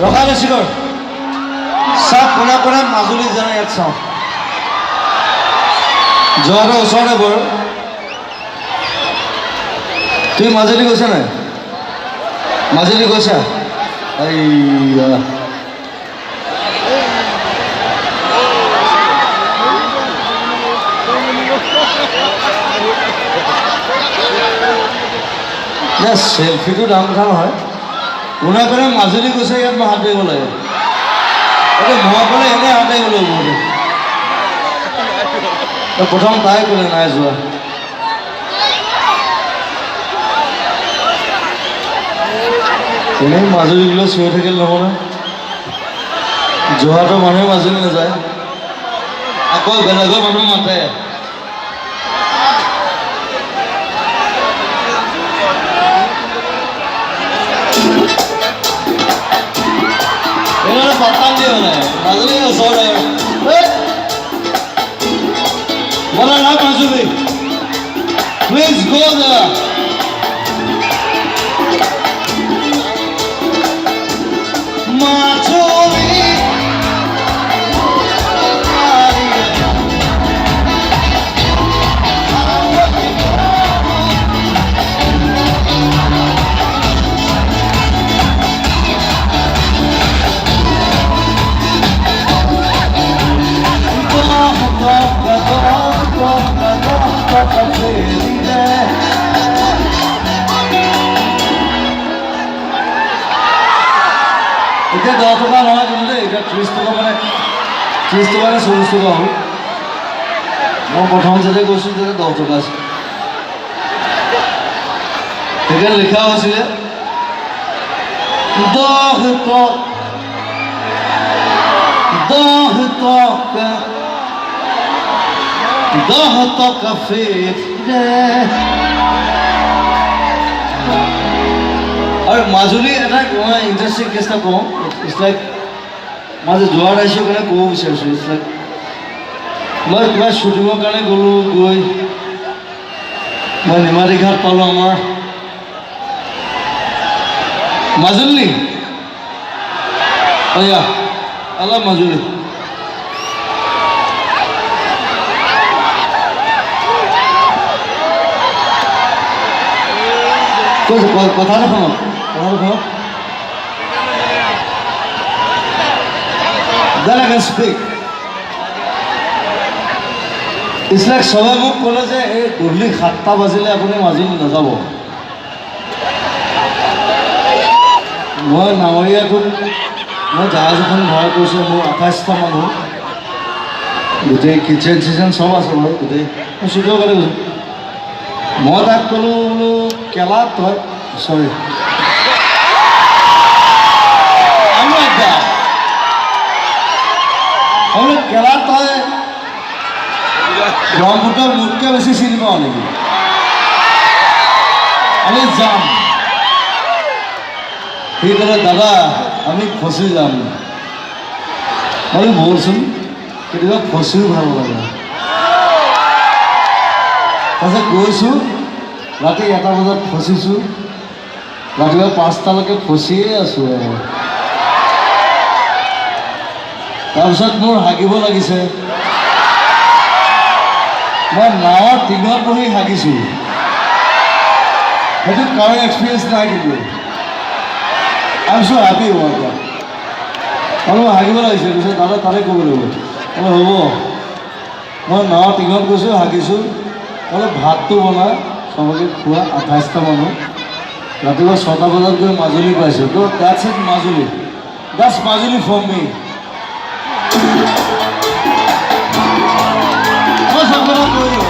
ৰখালে শিখৰ চাপ কোনা কোনা মাজুলী জানে ইয়াত চাওঁ যোৱাটো ওচৰতে বৰ তুমি মাজুলী গৈছা নাই মাজুলী গৈছা এইয়া সেলফিটো ডাঙৰ কথা নহয় কোনে কোনে মাজুলী গৈছে ইয়াত মই হাত দিব লাগে এতিয়া মই ক'লে এনে হাত দিব লাগিব প্ৰথম তাই ক'লে নাই যোৱা এনেই মাজুলীলৈ চিঞৰি থাকিলে নহ'ব নহয় যোৱাটো মানুহে মাজুলী নাযায় আকৌ বেলেগৰ মানুহ মাতে पत्ता नहीं होना है माजुली में सो रहे बोला ना Majuli please go there Majuli এতিয়া 10 টকা নহয় কিন্তু এতিয়া 30 টকা মানে 40 টকা হ'ল মই প্ৰথম যেতিয়া গৈছোঁ তেতিয়া 10 টকা আছিল সেইকাৰণে লিখা হৈছিলে 10 টকা ফিরে और মাজুলী এটা ইন্টারেস্টিং কেসটা কম ইটস লাইক মাজে যোৱাৰ ৰাইজৰ কাৰণে ক'ব বিচাৰিছোঁ ইটস লাইক মই কিবা শ্বুটিঙৰ কাৰণে গ'লোঁ গৈ মই নিমাতী ঘাট পালোঁ আমাৰ মাজুলী অয়া অলপ মাজুলী কথা শুনক Then I can speak. It's like সবাই মোক ক'লে যে এই গধূলি 7টা বাজিলে আপুনি মাজুলী নাযাব মই নাৱৰীয়াটোত মই জাহাজ এখন ভাড়া কৰিছোঁ মোৰ 28টা মানুহ গোটেই কিটচেন চিচেন চব আছে বাৰু গোটেই মই চুটিৰ কাৰণে গৈছোঁ মই তাক ক'লোঁ বোলো কেলা তই চৰি বোলো কেলা তই ব্ৰহ্মপুত্ৰক মোতকৈ বেছি চিনি পাওঁ নেকি আমি যাম সি ক'লে দাদা আমি ফচি যাম মই বলচোন কেতিয়াবা ফচিও ভাল লাগে তাৰপিছত গৈছোঁ ৰাতি 1টা বজাত ফচিছোঁ ৰাতিপুৱা 5টালৈকে ফচিয়ে আছোঁ আৰু তাৰপিছত মোৰ হাগিব লাগিছে মই নাৱৰ টিঙত বহি হাগিছোঁ সেইটো কাৰো এক্সপিৰিয়েঞ্চ নাই কিন্তু আই এম চ' হেপী হোৱাৰ পৰা অলপ হাগিব লাগিছে কৈছে দাদা তাতে ক'ব লাগিব অলপ হ'ব মই নাৱৰ টিঙত গৈছোঁ হাগিছোঁ অলপ ভাতটো বনাই চবকে খোৱা 28টা মানুহ ৰাতিপুৱা 6টা বজাত গৈ মাজুলী পাইছোঁ তো that's it Majuli that's Majuli from me মই চব কথা কৈ দিওঁ